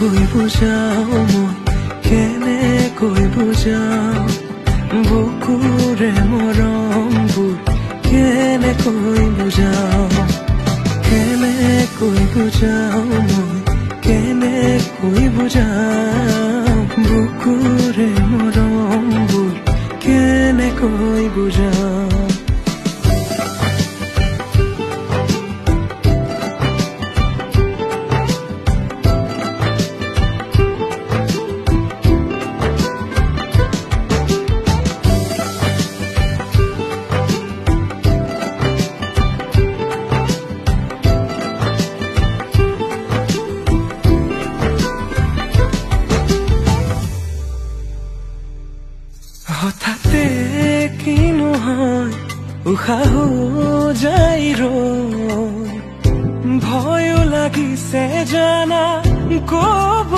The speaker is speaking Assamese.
কেনেকৈ বুজাও মই কেনেকৈ বুজাও বুকুৰে মৰমবোৰ কেনেকৈ বুজাও কেনেকৈ বুজাও মই কেনেকৈ বুজাও বুকুৰে মৰমবোৰ কেনেকৈ বুজাও হঠাতে কিনো হয় উশাহো যাই ৰৈ ভয়ো লাগিছে জানা কব